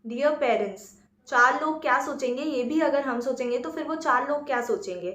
Dear parents, 4 लोग क्या सोचेंगे ये भी अगर हम सोचेंगे तो फिर वो 4 लोग क्या सोचेंगे।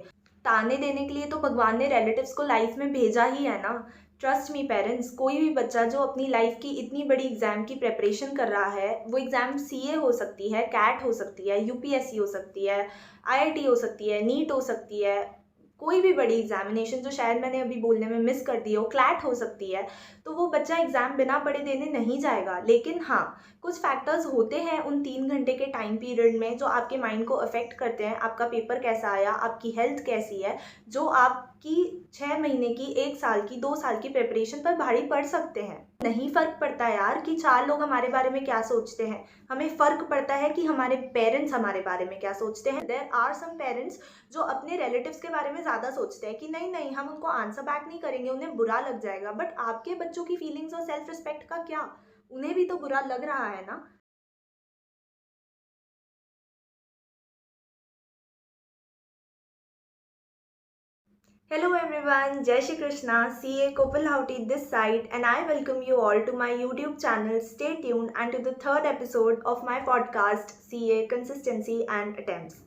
ताने देने के लिए तो भगवान ने रिलेटिव्स को लाइफ में भेजा ही है ना। ट्रस्ट मी पेरेंट्स, कोई भी बच्चा जो अपनी लाइफ की इतनी बड़ी एग्जाम की प्रेपरेशन कर रहा है, वो एग्जाम सीए हो सकती है, कैट हो सकती है, यूपीएससी हो सकती है, आईआईटी हो सकती है, नीट हो सकती है, कोई भी बड़ी एग्जामिनेशन जो शायद मैंने अभी बोलने में मिस कर दी हो, क्लैट हो सकती है। तो वो बच्चा एग्ज़ाम बिना पढ़े देने नहीं जाएगा। लेकिन हाँ, कुछ फैक्टर्स होते हैं उन 3 घंटे के टाइम पीरियड में जो आपके माइंड को अफेक्ट करते हैं। आपका पेपर कैसा आया, आपकी हेल्थ कैसी है, जो आपकी 6 महीने की, 1 साल की, 2 साल की प्रिपरेशन पर भारी पड़ सकते हैं। नहीं फ़र्क पड़ता यार कि 4 लोग हमारे बारे में क्या सोचते हैं। हमें फ़र्क पड़ता है कि हमारे पेरेंट्स हमारे बारे में क्या सोचते हैं। देयर आर सम पेरेंट्स जो अपने रिलेटिव्स के बारे में ज़्यादा सोचते हैं कि नहीं नहीं, हम उनको आंसर बैक नहीं करेंगे, उन्हें बुरा लग जाएगा। बट आपके बच्चों की फीलिंग्स और सेल्फ रिस्पेक्ट का क्या? उन्हें भी तो बुरा लग रहा है ना। Hello everyone, Jai Shri Krishna, CA Kopal Houti this side, and I welcome you all to my YouTube channel. Stay tuned and to the third episode of my podcast CA Consistency and Attempts.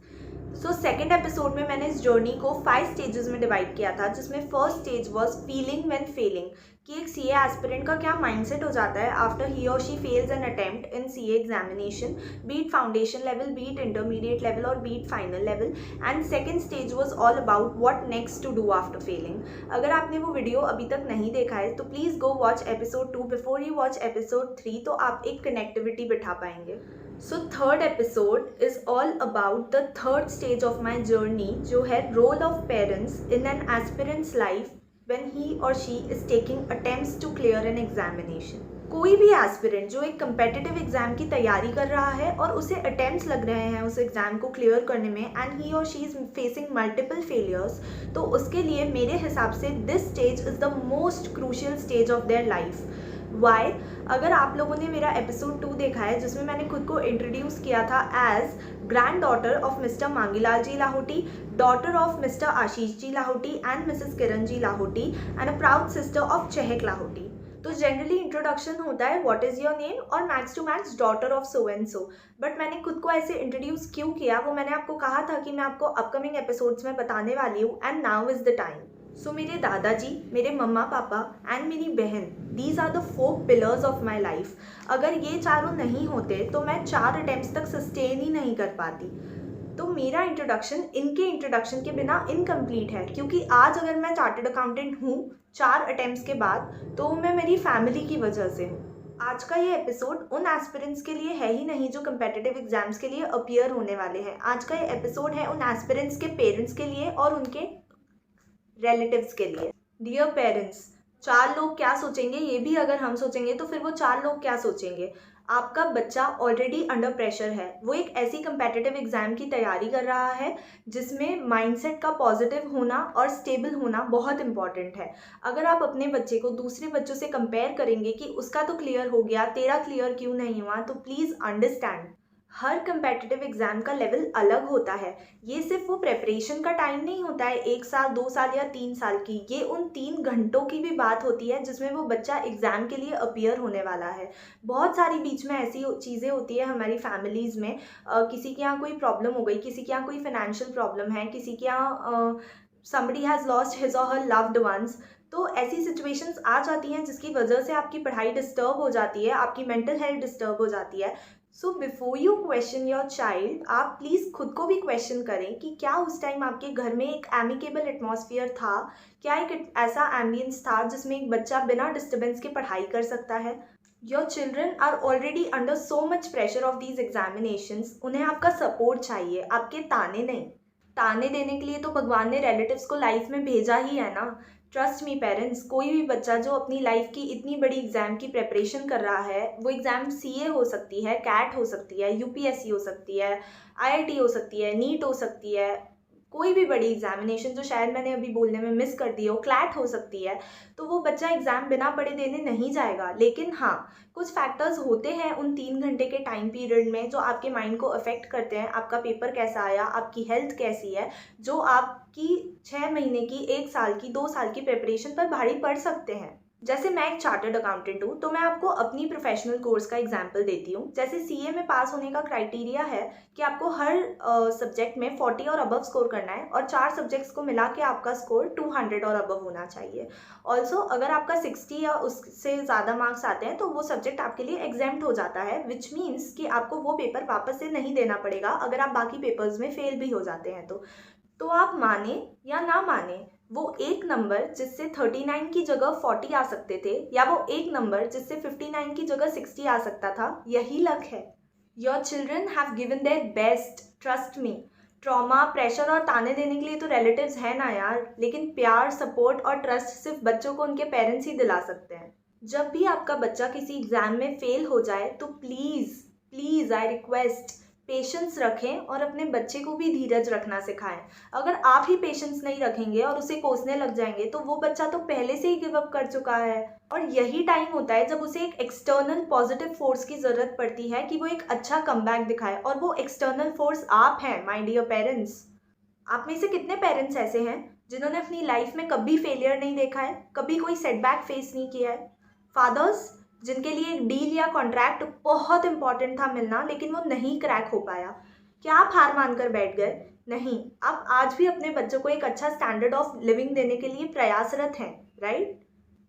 Second episode में मैंने इस journey को 5 stages में divide किया था, जिसमें first stage was feeling when failing, कि एक सीए एस्पिरेंट का क्या माइंडसेट हो जाता है आफ्टर ही और she fails an attempt in CA examination, be it foundation level, be it intermediate level or be it final level. And second stage was all about what next to do after failing. अगर आपने वो video अभी तक नहीं देखा है तो please go watch episode 2 before you watch episode 3, तो आप एक कनेक्टिविटी बिठा पाएंगे। So third episode is all about the third stage of my journey, जो है role of parents in an aspirant's life when he और she is taking attempts to clear an examination. कोई भी एस्पिरेंट जो एक competitive exam की तैयारी कर रहा है और उसे अटेम्प्ट्स लग रहे हैं उस एग्जाम को क्लियर करने में, एंड ही और she is facing multiple failures, तो उसके लिए मेरे हिसाब से this stage is the most crucial stage of their life. Why? अगर आप लोगों ने मेरा एपिसोड 2 देखा है, जिसमें मैंने खुद को इंट्रोड्यूस किया था as granddaughter of Mr Mangilal ji Lahoti, daughter of Mr Ashish ji Lahoti and Mrs Kiran ji Lahoti, and a proud sister of Chahak Lahoti. तो जनरली इंट्रोडक्शन होता है व्हाट इज़ योर नेम और max to max daughter of so and so. But मैंने खुद को ऐसे इंट्रोड्यूस क्यों किया, वो मैंने आपको कहा था कि मैं आपको अपकमिंग एपिसोड्स में बताने वाली हूँ, and now is the time. So मेरे दादाजी, मेरे मम्मा पापा एंड मेरी बहन, these are the 4 pillars of my life. अगर ये चारों नहीं होते तो मैं 4 अटेम्प्ट्स तक सस्टेन ही नहीं कर पाती। तो मेरा इंट्रोडक्शन इनके इंट्रोडक्शन के बिना इनकम्प्लीट है, क्योंकि आज अगर मैं चार्टर्ड अकाउंटेंट हूँ 4 अटेम्प्ट्स के बाद, तो मैं मेरी फैमिली की वजह से हूँ। आज का ये एपिसोड उन एस्पिरेंट्स के लिए है ही नहीं जो कंपेटिटिव एग्जाम्स के लिए अपीयर होने वाले हैं। आज का ये एपिसोड है उन एस्पिरेंट्स के पेरेंट्स के लिए और उनके रिलेटिव्स के लिए। डियर पेरेंट्स, 4 लोग क्या सोचेंगे ये भी अगर हम सोचेंगे तो फिर वो 4 लोग क्या सोचेंगे। आपका बच्चा ऑलरेडी अंडर प्रेशर है, वो एक ऐसी कंपेटिटिव एग्जाम की तैयारी कर रहा है जिसमें माइंडसेट का पॉजिटिव होना और स्टेबल होना बहुत इंपॉर्टेंट है। अगर आप अपने बच्चे को दूसरे बच्चों से कंपेयर करेंगे कि उसका तो क्लियर हो गया, तेरा क्लियर क्यों नहीं हुआ, तो please understand, her competitive exam का लेवल अलग होता है। ये सिर्फ वो प्रेपरेशन का टाइम नहीं होता है, 1 साल, 2 साल या 3 साल की, ये उन 3 घंटों की भी बात होती है जिसमें वो बच्चा एग्ज़ाम के लिए अपीयर होने वाला है। बहुत सारी बीच में ऐसी चीज़ें होती है हमारी फैमिलीज़ में, किसी के यहाँ कोई प्रॉब्लम हो गई, किसी के यहाँ कोई फाइनेंशियल प्रॉब्लम है, किसी के यहाँ समबडी हैज़ लॉस्ट हिज और हर लव्ड वंस। तो ऐसी सिचुएशंस आ जाती हैं जिसकी वजह से आपकी पढ़ाई डिस्टर्ब हो जाती है, आपकी मेंटल हेल्थ डिस्टर्ब हो जाती है। So before you question your child, आप प्लीज़ खुद को भी क्वेश्चन करें कि क्या उस टाइम आपके घर में एक एमिकेबल एटमॉस्फेयर था, क्या एक ऐसा एम्बियंस था जिसमें एक बच्चा बिना डिस्टर्बेंस के पढ़ाई कर सकता है। Your children are already under so much pressure of these examinations, उन्हें आपका सपोर्ट चाहिए, आपके ताने नहीं। ताने देने के लिए तो भगवान ने रिलेटिव्स को लाइफ में भेजा ही है ना। ट्रस्ट मी पेरेंट्स, कोई भी बच्चा जो अपनी लाइफ की इतनी बड़ी एग्जाम की प्रेपरेशन कर रहा है, वो एग्ज़ाम सीए हो सकती है, कैट हो सकती है, यूपीएससी हो सकती है, आईआईटी हो सकती है, नीट हो सकती है, कोई भी बड़ी एग्जामिनेशन जो शायद मैंने अभी बोलने में मिस कर दी हो, क्लैट हो सकती है, तो वो बच्चा एग्ज़ाम बिना पढ़े देने नहीं जाएगा। लेकिन हाँ, कुछ फैक्टर्स होते हैं उन 3 घंटे के टाइम पीरियड में जो आपके माइंड को अफेक्ट करते हैं। आपका पेपर कैसा आया, आपकी हेल्थ कैसी है, जो आपकी 6 महीने की, 1 साल की, 2 साल की प्रिपरेशन पर भारी पड़ सकते हैं। जैसे मैं एक चार्टर्ड अकाउंटेंट हूँ, तो मैं आपको अपनी प्रोफेशनल कोर्स का एग्जांपल देती हूँ। जैसे सीए में पास होने का क्राइटेरिया है कि आपको हर सब्जेक्ट में 40 और अबव स्कोर करना है और 4 सब्जेक्ट्स को मिला के आपका स्कोर 200 और अबव होना चाहिए। ऑल्सो अगर आपका 60 या उससे ज़्यादा मार्क्स आते हैं तो वो सब्जेक्ट आपके लिए एग्जेम्प्ट हो जाता है, विच मीन्स कि आपको वो पेपर वापस से नहीं देना पड़ेगा अगर आप बाकी पेपर्स में फेल भी हो जाते हैं तो आप माने या ना माने, वो एक नंबर जिससे 39 की जगह 40 आ सकते थे या वो एक नंबर जिससे 59 की जगह 60 आ सकता था, यही लक है। Your children have given their best, trust me. Trauma, pressure और ताने देने के लिए तो रिलेटिव्स है ना यार, लेकिन प्यार, सपोर्ट और ट्रस्ट सिर्फ बच्चों को उनके पेरेंट्स ही दिला सकते हैं। जब भी आपका बच्चा किसी एग्जाम में फेल हो जाए तो please please I request, patience रखें और अपने बच्चे को भी धीरज रखना सिखाएं। अगर आप ही पेशेंस नहीं रखेंगे और उसे कोसने लग जाएंगे तो वो बच्चा तो पहले से ही गिव अप कर चुका है। और यही टाइम होता है जब उसे एक एक्सटर्नल पॉजिटिव फोर्स की ज़रूरत पड़ती है कि वो एक अच्छा कमबैक दिखाए, और वो एक्सटर्नल फोर्स आप हैं, माय डियर पेरेंट्स। आप में से कितने पेरेंट्स ऐसे हैं जिन्होंने अपनी लाइफ में कभी फेलियर नहीं देखा है, कभी कोई सेटबैक फेस नहीं किया है? फादर्स जिनके लिए एक डील या कॉन्ट्रैक्ट बहुत इंपॉर्टेंट था मिलना, लेकिन वो नहीं क्रैक हो पाया। क्या आप हार मानकर बैठ गए? नहीं, आप आज भी अपने बच्चों को एक अच्छा स्टैंडर्ड ऑफ लिविंग देने के लिए प्रयासरत हैं, राइट?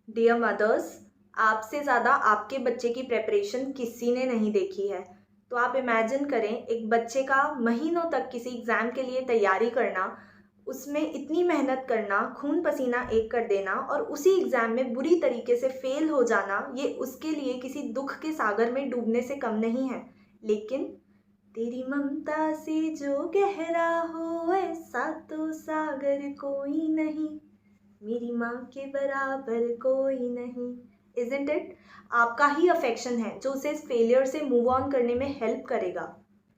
डियर मदर्स, आपसे ज़्यादा आपके बच्चे की प्रेपरेशन किसी ने नहीं देखी है। तो आप इमेजिन करें एक बच्चे का महीनों तक किसी एग्ज़ाम के लिए तैयारी करना, उसमें इतनी मेहनत करना, खून पसीना एक कर देना और उसी एग्ज़ाम में बुरी तरीके से फेल हो जाना, ये उसके लिए किसी दुख के सागर में डूबने से कम नहीं है। लेकिन तेरी ममता से जो गहरा हो ऐसा तो सागर कोई नहीं, मेरी माँ के बराबर कोई नहीं। Isn't it? आपका ही अफेक्शन है जो उसे इस फेलियर से मूव ऑन करने में हेल्प करेगा।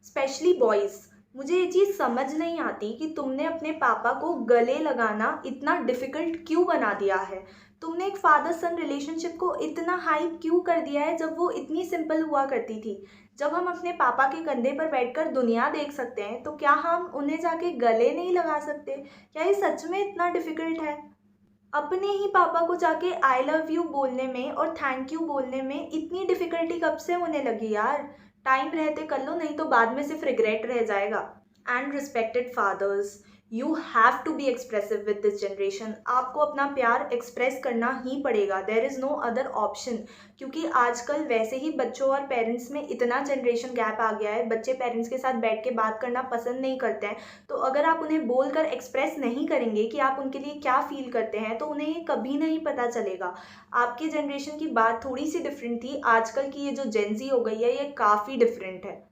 स्पेशली बॉयज़, मुझे ये चीज़ समझ नहीं आती कि तुमने अपने पापा को गले लगाना इतना डिफ़िकल्ट क्यों बना दिया है। तुमने एक फादर सन रिलेशनशिप को इतना हाई क्यों कर दिया है जब वो इतनी सिंपल हुआ करती थी। जब हम अपने पापा के कंधे पर बैठकर दुनिया देख सकते हैं तो क्या हम उन्हें जाके गले नहीं लगा सकते? क्या ये सच में इतना डिफ़िकल्ट है? अपने ही पापा को जाके आई लव यू बोलने में और थैंक यू बोलने में इतनी डिफ़िकल्टी कब से होने लगी यार? टाइम रहते कर लो, नहीं तो बाद में सिर्फ रिग्रेट रह जाएगा। And respected fathers, you have to be expressive with this generation. आपको अपना प्यार एक्सप्रेस करना ही पड़ेगा, there is no other option. क्योंकि आजकल वैसे ही बच्चों और पेरेंट्स में इतना जनरेशन गैप आ गया है, बच्चे पेरेंट्स के साथ बैठ के बात करना पसंद नहीं करते हैं। तो अगर आप उन्हें बोल कर एक्सप्रेस नहीं करेंगे कि आप उनके लिए क्या फील करते हैं तो उन्हें ये कभी नहीं पता चलेगा। आपकी जनरेशन की बात थोड़ी सी डिफरेंट थी, आजकल की ये जो जेंजी हो गई है ये काफ़ी डिफरेंट है।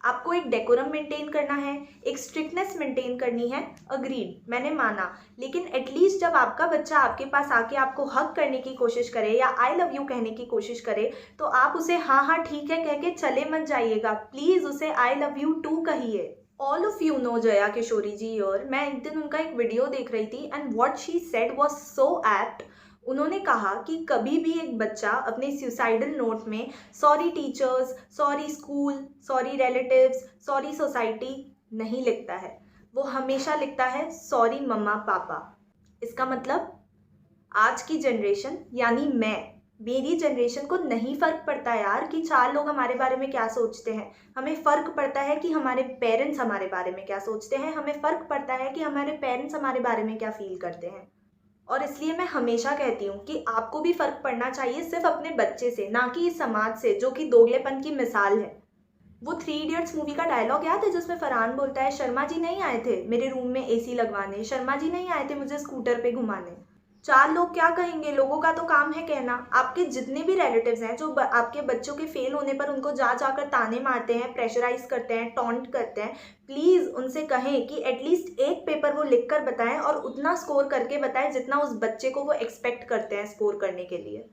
आपको एक डेकोरम मेंटेन करना है, एक स्ट्रिक्टनेस मेंटेन करनी है, अग्रीड, मैंने माना। लेकिन एटलीस्ट जब आपका बच्चा आपके पास आके आपको हक करने की कोशिश करे या आई लव यू कहने की कोशिश करे तो आप उसे हाँ हाँ ठीक है कह के चले मत जाइएगा, प्लीज़ उसे आई लव यू टू कहिए। All of you know Jaya Kishori ji. और मैं एक दिन उनका एक वीडियो देख रही थी and what she said was so apt. उन्होंने कहा कि कभी भी एक बच्चा अपने सुसाइडल नोट में sorry teachers, sorry school, sorry relatives, sorry society नहीं लिखता है। वो हमेशा लिखता है सॉरी मम्मा पापा। इसका मतलब आज की जनरेशन यानी मेरी जनरेशन को नहीं फ़र्क पड़ता यार कि 4 लोग हमारे बारे में क्या सोचते हैं। हमें फ़र्क पड़ता है कि हमारे पेरेंट्स हमारे बारे में क्या सोचते हैं। हमें फ़र्क पड़ता है कि हमारे पेरेंट्स हमारे बारे में क्या फ़ील करते हैं। और इसलिए मैं हमेशा कहती हूँ कि आपको भी फ़र्क पड़ना चाहिए सिर्फ अपने बच्चे से, ना कि इस समाज से जो कि दोगलेपन की मिसाल है। वो 3 इडियट्स मूवी का डायलॉग याद है जिसमें फरहान बोलता है, शर्मा जी नहीं आए थे मेरे रूम में एसी लगवाने, शर्मा जी नहीं आए थे मुझे स्कूटर पे घुमाने। 4 लोग क्या कहेंगे, लोगों का तो काम है कहना। आपके जितने भी रिलेटिव्स हैं जो आपके बच्चों के फेल होने पर उनको जा जाकर ताने मारते हैं, प्रेशराइज करते हैं, टॉन्ट करते हैं, प्लीज़ उनसे कहें कि एटलीस्ट एक पेपर वो लिख कर बताएं और उतना स्कोर करके बताएं जितना उस बच्चे को वो एक्सपेक्ट करते हैं स्कोर करने के लिए।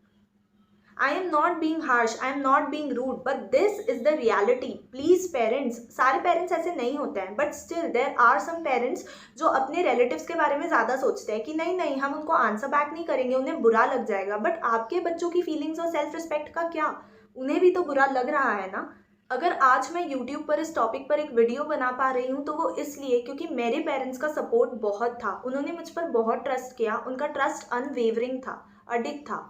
I am not being harsh, I am not being rude, but this is the reality. Please parents, सारे पेरेंट्स ऐसे नहीं होते हैं, but still there are some parents जो अपने रिलेटिव्स के बारे में ज़्यादा सोचते हैं कि नहीं नहीं हम उनको आंसर बैक नहीं करेंगे, उन्हें बुरा लग जाएगा। बट आपके बच्चों की फीलिंग्स और सेल्फ रिस्पेक्ट का क्या? उन्हें भी तो बुरा लग रहा है ना। अगर आज मैं YouTube पर इस टॉपिक पर एक वीडियो बना पा रही हूँ तो वो इसलिए क्योंकि मेरे पेरेंट्स का सपोर्ट बहुत था, उन्होंने मुझ पर बहुत ट्रस्ट किया, उनका ट्रस्ट अनवेवरिंग था, अडिग था।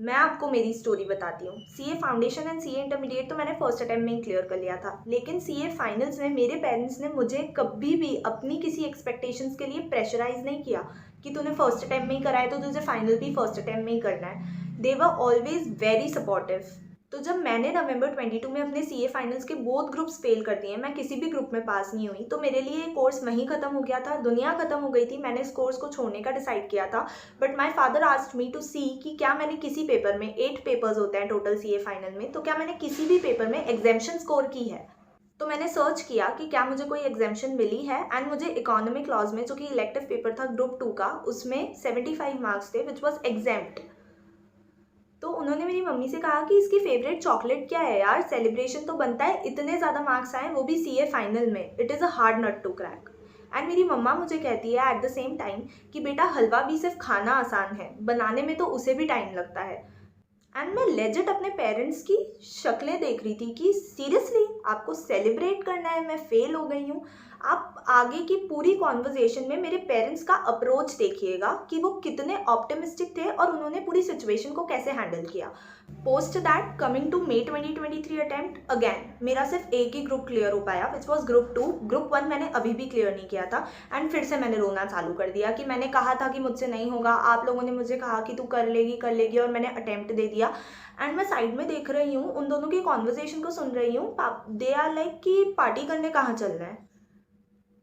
मैं आपको मेरी स्टोरी बताती हूँ। CA foundation and CA intermediate तो मैंने फर्स्ट अटेम्प्ट में ही क्लियर कर लिया था, लेकिन सीए फाइनल्स में मेरे पेरेंट्स ने मुझे कभी भी अपनी किसी एक्सपेक्टेशंस के लिए प्रेशराइज नहीं किया कि तूने फर्स्ट अटेम्प्ट में ही करा है तो तुझे फाइनल भी फर्स्ट अटेम्प्ट में ही करना है। They were always very supportive. तो जब मैंने नवंबर 22 में अपने सीए फाइनल्स के बोथ ग्रुप्स फेल कर दिए, मैं किसी भी ग्रुप में पास नहीं हुई, तो मेरे लिए कोर्स वहीं ख़त्म हो गया था, दुनिया ख़त्म हो गई थी। मैंने इस कोर्स को छोड़ने का डिसाइड किया था। But my father asked me to see कि क्या मैंने किसी पेपर में, 8 पेपर्स होते हैं टोटल सीए फाइनल में, तो क्या मैंने किसी भी पेपर में एग्जाम्शन स्कोर की है। तो मैंने सर्च किया कि क्या मुझे कोई एग्जाम्शन मिली है, एंड मुझे इकोनॉमिक लॉज में, जो कि इलेक्टिव पेपर था ग्रुप 2 का, उसमें 75 मार्क्स थे विच वॉज एग्जेम्प्ट। तो उन्होंने मेरी मम्मी से कहा कि इसकी फेवरेट चॉकलेट क्या है यार, सेलिब्रेशन तो बनता है, इतने ज़्यादा मार्क्स आए, वो भी सीए फाइनल में, it is a hard nut to crack. And मेरी मम्मा मुझे कहती है एट द सेम टाइम कि बेटा हलवा भी सिर्फ खाना आसान है, बनाने में तो उसे भी टाइम लगता है। एंड मैं लेजिट अपने पेरेंट्स की शक्लें देख रही थी कि सीरियसली आपको सेलिब्रेट करना है, मैं फेल हो गई हूँ। आप आगे की पूरी कॉन्वर्जेशन में मेरे पेरेंट्स का अप्रोच देखिएगा कि वो कितने ऑप्टिमिस्टिक थे और उन्होंने पूरी सिचुएशन को कैसे हैंडल किया। Post that, coming to May 2023 attempt, again मेरा सिर्फ एक ही ग्रुप क्लियर हो पाया विच वॉज ग्रुप 2। ग्रुप 1 मैंने अभी भी क्लियर नहीं किया था। एंड फिर से मैंने रोना चालू कर दिया कि मैंने कहा था कि मुझसे नहीं होगा, आप लोगों ने मुझे कहा कि तू कर लेगी, और मैंने अटेम्प्ट दे दिया। एंड मैं साइड में देख रही हूँ, उन दोनों की कॉन्वर्जेशन को सुन रही हूँ। दे आर लाइक कि पार्टी करने कहाँ चलना है।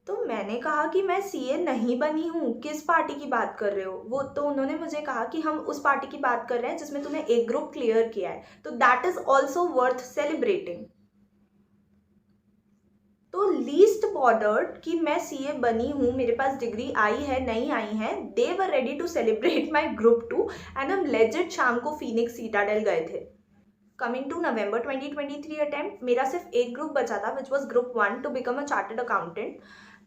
तो मैंने कहा कि मैं सीए नहीं बनी हूँ, किस पार्टी की बात कर रहे हो। वो तो उन्होंने मुझे कहा कि हम उस पार्टी की बात कर रहे हैं जिसमें तूने एक ग्रुप क्लियर किया है, तो that is also worth celebrating. तो लीस्ट बॉर्डर्ड कि मैं सीए बनी हूँ, मेरे पास डिग्री आई है नहीं आई है, they were ready to celebrate my group 2। And हम लेजिट शाम को फीनिक्स सीटाडेल गए थे। कमिंग टू नवंबर 2023 अटेम्प्ट, मेरा सिर्फ एक ग्रुप बचा था which was group 1 to become a chartered accountant.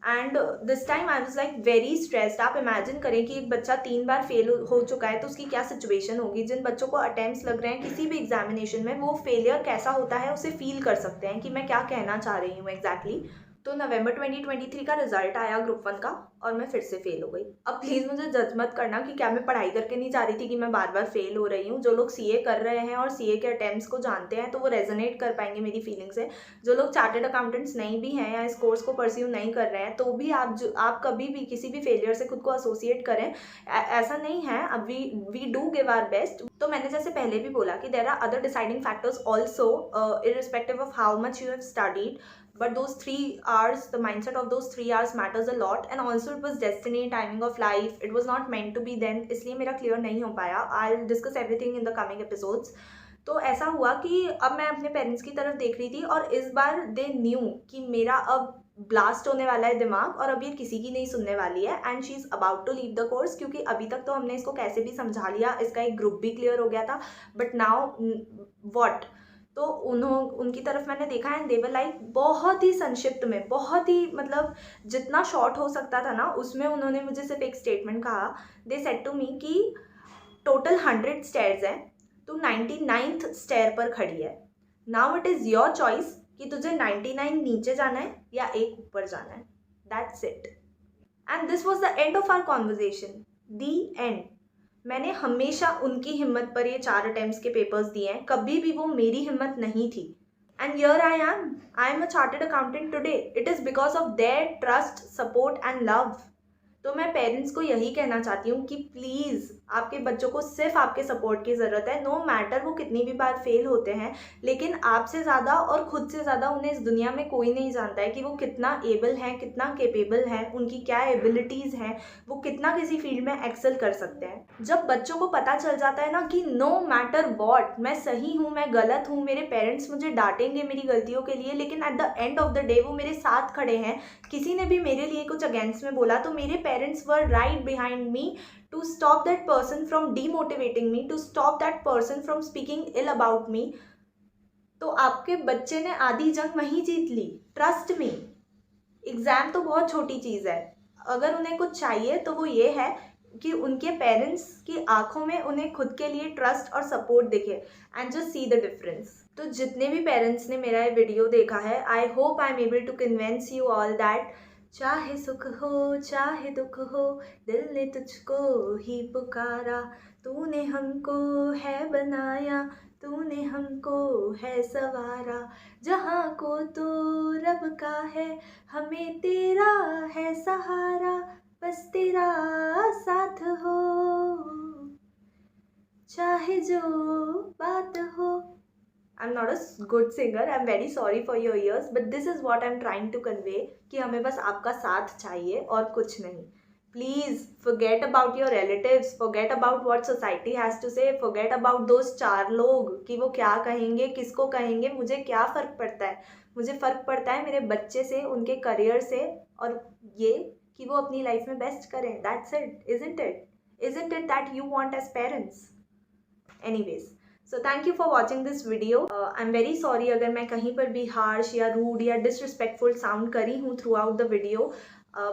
And this time I was like very stressed. आप इमेजिन करें कि एक बच्चा 3 बार फेल हो चुका है तो उसकी क्या सिचुएशन होगी। जिन बच्चों को अटेम्प्ट्स लग रहे हैं किसी भी एग्जामिनेशन में, वो फेलियर कैसा होता है उसे फील कर सकते हैं कि मैं क्या कहना चाह रही हूँ एग्जैक्टली। तो नवंबर 2023 का रिजल्ट आया ग्रुप 1 का, और मैं फिर से फेल हो गई। अब प्लीज़ मुझे जज मत करना कि क्या मैं पढ़ाई करके नहीं जा रही थी कि मैं बार बार फेल हो रही हूँ। जो लोग सीए कर रहे हैं और सीए के अटेम्प्ट्स को जानते हैं तो वो रेजोनेट कर पाएंगे मेरी फीलिंग से। जो लोग चार्टर्ड अकाउंटेंट्स नहीं भी हैं या इस कोर्स को परस्यू नहीं कर रहे हैं, तो भी आप कभी भी किसी भी फेलियर से खुद को एसोसिएट करें, ऐसा नहीं है। अब we do give our best. तो मैंने जैसे पहले भी बोला कि there are other deciding factors also, irrespective of how much you have studied, but those 3 hours, the mindset of those 3 hours matters a lot. And also it was destiny, timing of life, it was not meant to be then, इसलिए मेरा clear नहीं हो पाया। I'll discuss everything in the coming episodes. तो ऐसा हुआ कि अब मैं अपने पेरेंट्स की तरफ देख रही थी और इस बार दे न्यू कि मेरा अब ब्लास्ट होने वाला है दिमाग, और अब ये किसी की नहीं सुनने वाली है। And she is about to leave the course, क्योंकि अभी तक तो हमने इसको कैसे भी समझा लिया, इसका एक ग्रुप भी क्लियर हो गया था, बट नाउ व्हाट। तो उनकी तरफ मैंने देखा है, देवर लाइक बहुत ही संक्षिप्त में, बहुत ही मतलब जितना शॉर्ट हो सकता था ना उसमें, उन्होंने मुझे सिर्फ एक स्टेटमेंट कहा। दे सेड टू मी कि टोटल 100 स्टेयर्स हैं, तू 99th स्टेयर पर खड़ी है, now it is your choice कि तुझे 99 नीचे जाना है या एक ऊपर जाना है, that's it. And this was the end of our conversation, the end. मैंने हमेशा उनकी हिम्मत पर ये 4 अटेम्प्ट्स के पेपर्स दिए हैं, कभी भी वो मेरी हिम्मत नहीं थी। And here I am a chartered accountant today, it is because of their trust, support and love. तो मैं पेरेंट्स को यही कहना चाहती हूँ कि प्लीज़ आपके बच्चों को सिर्फ आपके सपोर्ट की ज़रूरत है। नो मैटर वो कितनी भी बार फेल होते हैं, लेकिन आपसे ज़्यादा और खुद से ज़्यादा उन्हें इस दुनिया में कोई नहीं जानता है कि वो कितना एबल हैं, कितना केपेबल हैं, उनकी क्या एबिलिटीज़ हैं, वो कितना किसी फील्ड में एक्सेल कर सकते हैं। जब बच्चों को पता चल जाता है ना कि नो मैटर वॉट, मैं सही हूँ, मैं गलत हूँ, मेरे पेरेंट्स मुझे डांटेंगे मेरी गलतियों के लिए, लेकिन at the end of the day वो मेरे साथ खड़े हैं। किसी ने भी मेरे लिए कुछ अगेंस्ट में बोला तो मेरे parents were right behind me to stop that person from demotivating me, to stop that person from speaking ill about me. तो आपके बच्चे ने आधी जंग वहीं जीत ली, ट्रस्ट मी। एग्ज़ाम तो बहुत छोटी चीज़ है, अगर उन्हें कुछ चाहिए तो वो ये है कि उनके पेरेंट्स की आंखों में उन्हें खुद के लिए ट्रस्ट और सपोर्ट दिखे, and just see the difference. तो जितने भी पेरेंट्स ने मेरा ये वीडियो देखा है, I hope I am able to convince you all that चाहे सुख हो चाहे दुख हो, दिल ने तुझको ही पुकारा, तूने हमको है बनाया, तूने हमको है सवारा, जहाँ को तो रब का है, हमें तेरा है सहारा, बस तेरा साथ हो, चाहे जो बात हो. I'm not a good singer. I'm very sorry for your ears, but this is what I'm trying to convey कि हमें बस आपका साथ चाहिए और कुछ नहीं. Please forget about your relatives, forget about what society has to say, forget about those 4 लोग कि वो क्या कहेंगे, किसको कहेंगे, मुझे क्या फ़र्क पड़ता है. मुझे फ़र्क पड़ता है मेरे बच्चे से, उनके करियर से और ये कि वो अपनी लाइफ में बेस्ट करें. That's it, isn't it? Isn't it that you want as parents? Anyways, so thank you for watching this video. I'm very sorry अगर मैं कहीं पर भी harsh या rude या disrespectful sound करी हूँ throughout the video.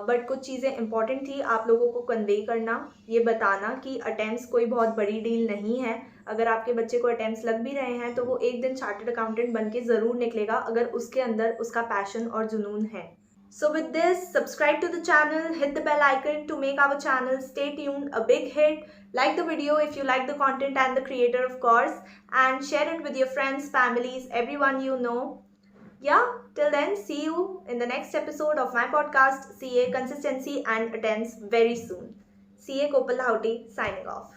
बट कुछ चीज़ें इंपॉर्टेंट थी आप लोगों को कन्वे करना, ये बताना कि अटेम्प्ट्स कोई बहुत बड़ी डील नहीं है. अगर आपके बच्चे को अटेम्प्ट्स लग भी रहे हैं तो वो एक दिन चार्टर्ड अकाउंटेंट बन के ज़रूर निकलेगा अगर उसके अंदर उसका पैशन और जुनून है. So with this, subscribe to the channel, hit the bell icon to make our channel stay tuned, a big hit. Like the video if you like the content and the creator of course, and share it with your friends, families, everyone you know. Yeah, till then, see you in the next episode of my podcast, CA Consistency and Attempts very soon. CA Kopal Houti signing off.